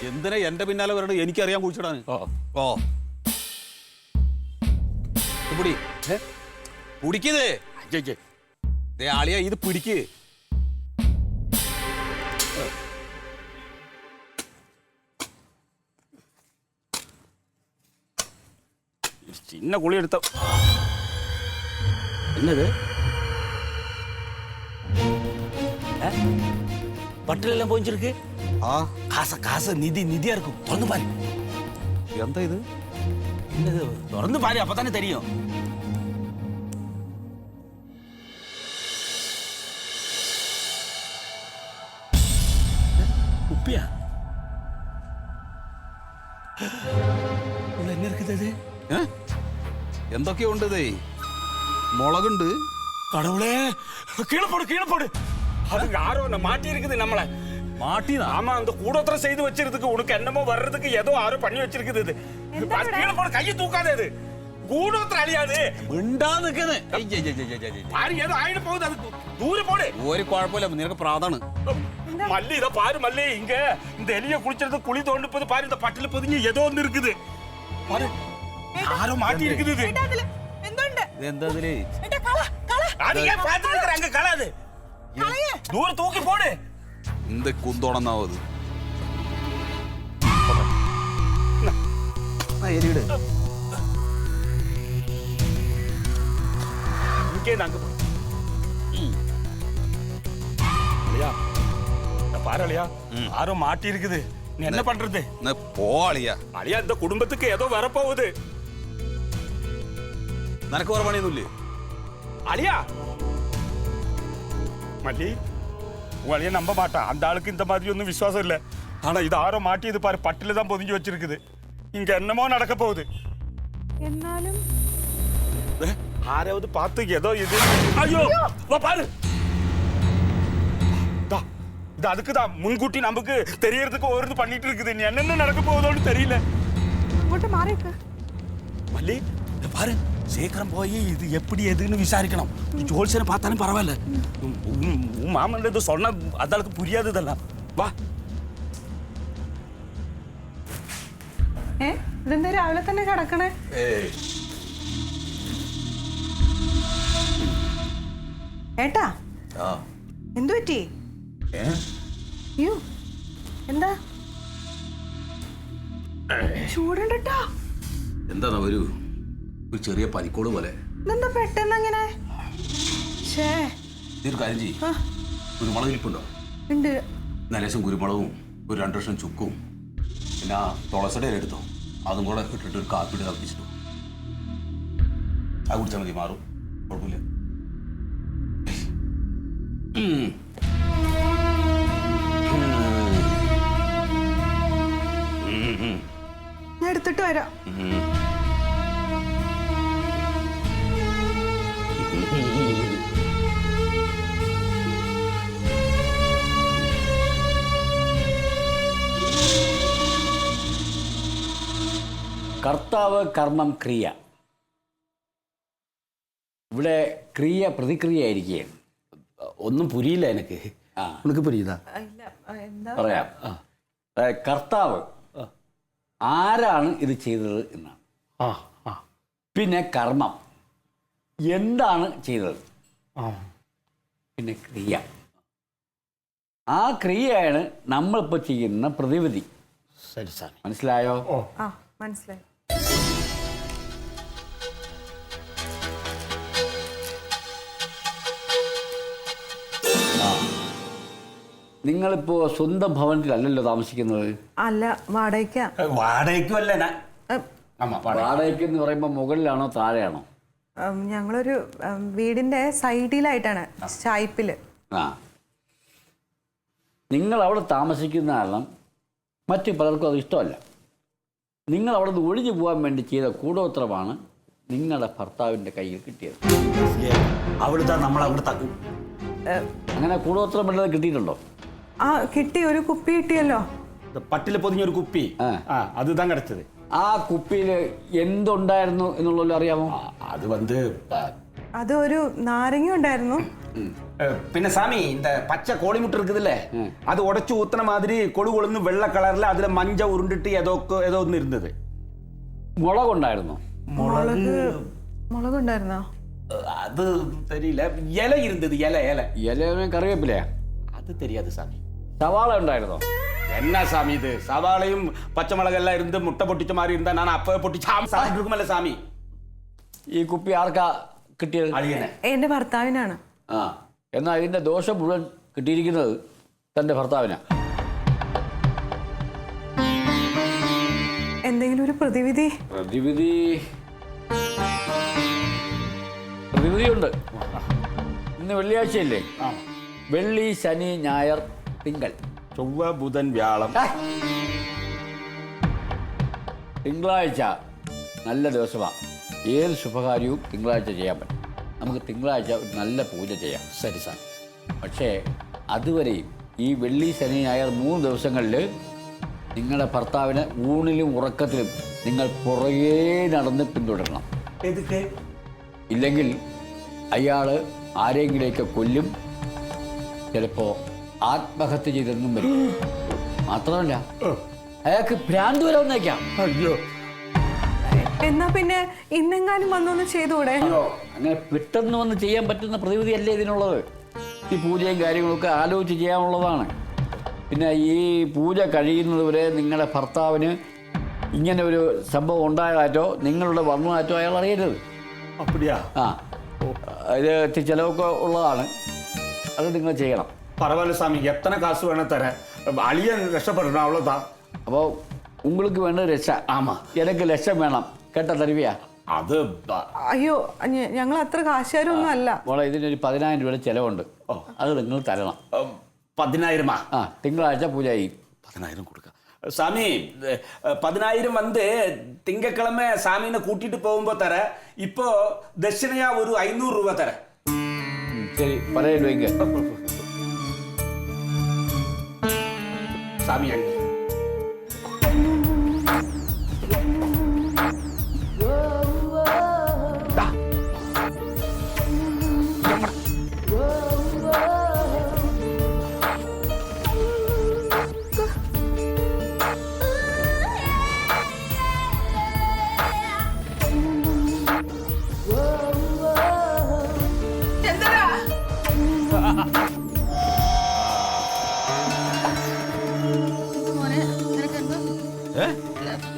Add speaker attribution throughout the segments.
Speaker 1: എന്തിനാ എന്റെ പിന്നാലെ വരണത്? എനിക്കറിയാൻ കുഴിച്ചിടാൻ. ഓ പിടി പിടിക്കതേ ആളിയാ ഇത് പിടിക്ക്. ചിന്ന കുളി എടുത്ത എന്നത്
Speaker 2: பட்டில போஞ்சிருக்கு. காசு நிதியா இருக்கும். திறந்து பாரு.
Speaker 1: എന്താ ഇത്?
Speaker 2: என்னது? திறந்து பாரு, அப்பதானே தெரியும். உப்பியா? உள்ள என்ன இருக்குது அது?
Speaker 1: എന്തൊക്കെയുണ്ട്? മുളകുണ്ട്.
Speaker 2: கடவுளே, கீழே போடு. அது யாரோ மாட்டி இருக்குது நம்மள.
Speaker 1: மாட்டினா?
Speaker 2: ஆமா, அந்த கூடத்துல செய்து வச்சிருதுக்கு உனக்கு என்னமோ வர்றதுக்கு ஏதோ யாரோ பண்ணி வச்சிருக்குது. இது கீழே போடு, கையை தூக்காதே. அது கூடத்துல அழியாது.
Speaker 1: മിണ്ടാതിരിക്കണേ.
Speaker 2: பாரு, ஏதோ ஆயிட போகுது. அது தூர போடு.
Speaker 1: ഒരു കുഴപ്പമില്ല, നിനക്ക് പ്രാതാണ്.
Speaker 2: மல்லி, இத பாரு மல்லி, இங்க இந்த எலிய குளிச்சறது குழி தோண்டிப்பது பாரு. இந்த பட்டில பொதிஞ்சு ஏதோ ஒன்னு இருக்குது பாரு. யாரோ மாட்டி இருக்குது. இது
Speaker 1: എന്താ ഇതില്?
Speaker 2: அது ஏன் பாத்துட்டு இருக்கற? அங்க கலாது. தூர தூக்கி போடு.
Speaker 1: இந்த குந்தோணனாவது എലിയിട്.
Speaker 2: இங்கே நாங்க அலியா, பாரு அலியா, யாரோ மாட்டி இருக்குது. நீ என்ன பண்றது?
Speaker 1: പോ അളിയാ.
Speaker 2: அலியா, இந்த குடும்பத்துக்கு ஏதோ வரப்போகுது.
Speaker 1: നിനക്ക് വേറെ പണിയൊന്നുമില്ലേ?
Speaker 2: அலியா மல்லி, உன் அலியா நம்ப மாட்டான். அந்த ஆளுக்கு இந்த மாதிரி ஒன்றும் விசுவாசம் இல்லை. ஆனா இது ஆரோ மாட்டி இது பாரு, பட்டில தான் பொதிஞ்சு வச்சிருக்குது. இங்க என்னமோ நடக்க போகுது. ஆராவது பார்த்து ஏதோ இது. ஐயோ, வா பாரு. இது அதுக்குதான் முன்கூட்டி நமக்கு தெரியறதுக்கு ஒரு பண்ணிட்டு இருக்குது. நீ என்னென்ன நடக்க போகுதோன்னு தெரியல. மல்லி, பாரு, சீக்கிரம் போய் இது எப்படி எதுன்னு விசாரிக்கணும். ஜோல்சனை பார்த்தாலும் பரவாயில்ல. உன் மாமன் இது சொன்ன அதாளுக்கு புரியாது இதெல்லாம். வா.
Speaker 3: ഇതെന്താ രാവിലെ തന്നെ കിടക്കണേ? ഏട്ടാ, എന്തു പറ്റി? അയ്യോ, എന്താ ചൂടുണ്ടോ?
Speaker 1: എന്താണ് ഒരു ചെറിയ പനിക്കോട് പോലെ.
Speaker 3: ഇതെന്താ പെട്ടെന്ന് അങ്ങനെ?
Speaker 1: ഒരു കാര്യം ചെയ്യും, കുരുമുളക് ഇരിപ്പുണ്ടോ?
Speaker 3: ഉണ്ട്.
Speaker 1: നലേശം കുരുമുളകും ഒരു 2 കഷ്ണം ചുക്കും പിന്നെ തുളസിയുടെ എടുത്തോ. അതും കൂടെ ഇട്ടിട്ട് ഒരു കാപ്പിട്ട് തപ്പിച്ചിട്ടു. അത് കുടിച്ചാൽ മതി, മാറും. കുഴപ്പമില്ല.
Speaker 3: ഞാൻ എടുത്തിട്ട് വരാം.
Speaker 4: കർത്താവ് കർമ്മം ക്രിയ. ഇവിടെ ക്രിയ പ്രതിക്രിയയായിരിക്കുകയാണ്.
Speaker 2: ഒന്നും പുരിയില്ല എനിക്ക്. ഉനക്ക് പുരിയുതാ?
Speaker 4: പറയാം. കർത്താവ് ആരാണ് ഇത് ചെയ്തത് എന്നാണ്. പിന്നെ കർമ്മം എന്താണ് ചെയ്തത്. പിന്നെ ക്രിയ, ആ ക്രിയയാണ് നമ്മളിപ്പോൾ ചെയ്യുന്ന പ്രതിവിധി.
Speaker 2: ശരി സാർ,
Speaker 4: മനസ്സിലായോ?
Speaker 3: മനസ്സിലായി.
Speaker 4: നിങ്ങളിപ്പോ സ്വന്തം ഭവനത്തിലല്ലല്ലോ താമസിക്കുന്നത്?
Speaker 3: അല്ല, വാടകയ്ക്കാ.
Speaker 2: വാടകയ്ക്കുമല്ല.
Speaker 4: വാടകയ്ക്ക് എന്ന് പറയുമ്പോൾ മുകളിലാണോ താഴെയാണോ?
Speaker 3: ഞങ്ങളൊരു വീടിന്റെ സൈഡിലായിട്ടാണ്, ചായ്പില്.
Speaker 4: നിങ്ങൾ അവിടെ താമസിക്കുന്ന കാരണം മറ്റു പലർക്കും അത് ഇഷ്ടമല്ല. നിങ്ങൾ അവിടെ നിന്ന് ഒഴിഞ്ഞു പോകാൻ വേണ്ടി ചെയ്ത കൂടോത്രമാണ് നിങ്ങളുടെ ഭർത്താവിൻ്റെ കയ്യിൽ കിട്ടിയത്.
Speaker 2: അവിടുത്തെ നമ്മൾ അവിടെ തക്കും.
Speaker 4: അങ്ങനെ കൂടോത്രം വല്ലതും കിട്ടിയിട്ടുണ്ടോ?
Speaker 3: കിട്ടി, ഒരു കുപ്പി കിട്ടിയല്ലോ.
Speaker 2: പട്ടില് പൊതിഞ്ഞൊരു കുപ്പി. അത് താൻ കിടച്ചത്.
Speaker 4: ആ കുപ്പിയിൽ എന്തുണ്ടായിരുന്നു എന്നുള്ളത് അറിയാമോ?
Speaker 2: അത് വന്ന്
Speaker 3: അത് ഒരു നാരങ്ങ ഉണ്ടായിരുന്നു,
Speaker 2: പിന്നെ சாமி இந்த பச்சை கோழிமுட்டை இருக்குதுல்ல அது உடைச்சு ஊத்துன மாதிரி கொழு கொழுன்னு வெள்ளை கலர்ல அதுல மஞ்ச உருண்டுட்டு ஏதோ ஒன்று இருந்தது.
Speaker 4: മുളകുണ്ടായിരുന്നോ?
Speaker 3: മുളകുണ്ടായിരുന്നോ?
Speaker 2: அது தெரியல. இலை இருந்தது. இலை
Speaker 4: ഇല കറിവേപ്പിലയാ?
Speaker 2: அது தெரியாது சாமி.
Speaker 4: സവാള ഉണ്ടായിരുന്നോ?
Speaker 2: என்ன சாமி இது? சவாளையும் பச்சை மிளகெல்லாம் இருந்து முட்டை பொட்டிச்ச மாதிரி இருந்தா நான் அப்பவே பொட்டிச்சு சாப்பிட்டு இருக்குமல்ல சாமி.
Speaker 4: ഈ കുപ്പി ആർക്കാ കിട്ടിയത്?
Speaker 2: അളിയനെ.
Speaker 3: എൻ്റെ ഭർത്താവിനാണ്.
Speaker 4: ആ, എന്നാൽ ഇതിന്റെ ദോഷം മുഴുവൻ കിട്ടിയിരിക്കുന്നത് തന്റെ ഭർത്താവിനാ.
Speaker 3: എന്തെങ്കിലും ഒരു പ്രതിവിധി?
Speaker 4: പ്രതിവിധിയുണ്ട്. ഇന്ന് വെള്ളിയാഴ്ചയല്ലേ? വെള്ളി, ശനി, ഞായർ, തിങ്കൾ,
Speaker 2: ചൊവ്വ, ബുധൻ, വ്യാഴം.
Speaker 4: തിങ്കളാഴ്ച നല്ല ദിവസമാണ്. ഏത് ശുഭകാര്യവും തിങ്കളാഴ്ച ചെയ്യാൻ പറ്റും. നമുക്ക് തിങ്കളാഴ്ച ഒരു നല്ല പൂജ ചെയ്യാം.
Speaker 2: ശരി സാർ.
Speaker 4: പക്ഷേ അതുവരെയും ഈ വെള്ളി, ശനി, ഞായർ 3 ദിവസങ്ങളിൽ നിങ്ങളുടെ ഭർത്താവിനെ ഊണിലും ഉറക്കത്തിലും നിങ്ങൾ പുറകേ നടന്ന് പിന്തുടരണം.
Speaker 2: എതുക്ക്?
Speaker 4: ഇല്ലെങ്കിൽ അയാൾ ആരെങ്കിലേക്ക് കൊല്ലും, ചിലപ്പോൾ ആത്മഹത്യ ചെയ്തെന്നും വരും. മാത്രമല്ല അയാൾക്ക് ഭ്രാന്ത് വരെ വന്നേക്കാം.
Speaker 2: അയ്യോ,
Speaker 3: എന്നാ പിന്നെ ഇന്നെങ്ങാനും വന്നൊന്ന് ചെയ്തുകൂടെ?
Speaker 4: അങ്ങനെ പെട്ടെന്ന് വന്ന് ചെയ്യാൻ പറ്റുന്ന പ്രതിവിധിയല്ലേ ഇതിനുള്ളത്. ഈ പൂജയും കാര്യങ്ങളൊക്കെ ആലോചിച്ച് ചെയ്യാനുള്ളതാണ്. പിന്നെ ഈ പൂജ കഴിയുന്നതുവരെ നിങ്ങളുടെ ഭർത്താവിന് ഇങ്ങനെ ഒരു സംഭവം ഉണ്ടായതായിട്ടോ നിങ്ങളുടെ വന്നതായിട്ടോ അയാൾ അറിയരുത്.
Speaker 2: അപ്പടിയാ?
Speaker 4: ആ, ഇത് ഇത്തിരി ചിലവൊക്കെ ഉള്ളതാണ്. അത് നിങ്ങൾ ചെയ്യണം.
Speaker 2: பரவாயில்ல சாமி, எத்தனை காசு வேணும் தரேன். அழியன் രക്ഷപ്പെടണം, அவ்வளோதான்.
Speaker 4: അപ്പോൾ உங்களுக்கு വേണ്ട രക്ഷ.
Speaker 2: ആമാ.
Speaker 4: എനിക്ക് ലക്ഷം വേണം. കേട്ട തരുവിയാ?
Speaker 2: അത്
Speaker 3: അയ്യോ, ഞങ്ങൾ അത്ര കാശുകാരൊന്നും അല്ല.
Speaker 4: മോളെ, ഇതിനൊരു 10,000 രൂപയുടെ ചിലവുണ്ട്. അത് നിങ്ങൾ തരണം.
Speaker 2: 10,000?
Speaker 4: ആ, തിങ്കളാഴ്ച പൂജ ചെയ്യും.
Speaker 2: 10,000 കൊടുക്ക. சாமி, 10,000 வந்து திங்கக்கிழமை சாமினை கூட்டிட்டு போகும்போ தர. இப்போ தட்சிணையா ஒரு 500 ரூபா தர.
Speaker 4: ശരി, 10,000 രൂപയ്ക്ക്.
Speaker 2: சாமி அண்ணி.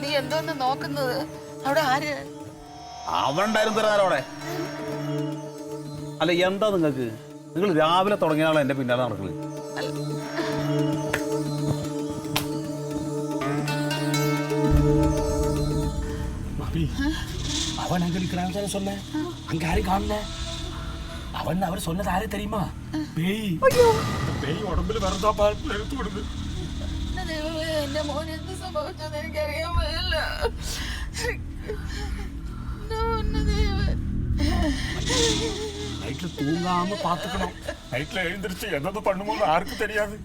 Speaker 5: നീ എന്തോന്ന് നോക്കുന്നത്? അവിടെ ആര്?
Speaker 1: അവണ്ടായിരുന്നു തരാനോടെ. അല്ല, എന്താ നിങ്ങൾക്ക്? നിങ്ങൾ രാവിലെ തുടങ്ങിയാണോ എന്റെ പിന്നാലെ നടക്കുന്നത്?
Speaker 2: அவன் அங்க நிக்கிறான்னு சொன்ன. அங்க யாரும் காணல. அவன் அவர் சொன்னது யாரே தெரியுமா? பேய். பேய் உடம்புல வரதா பார்த்து எடுத்து விடுது.
Speaker 5: എന്റെ മോൻ എന്ത് സംഭവിച്ചെന്ന് എനിക്കറിയാൻ വയ്യല്ല.
Speaker 2: நைட்ல தூங்காம பாத்துக்கணும். நைட்ல எழுந்திருச்சு என்னது பண்ணுமோ யாருக்கும் தெரியாது.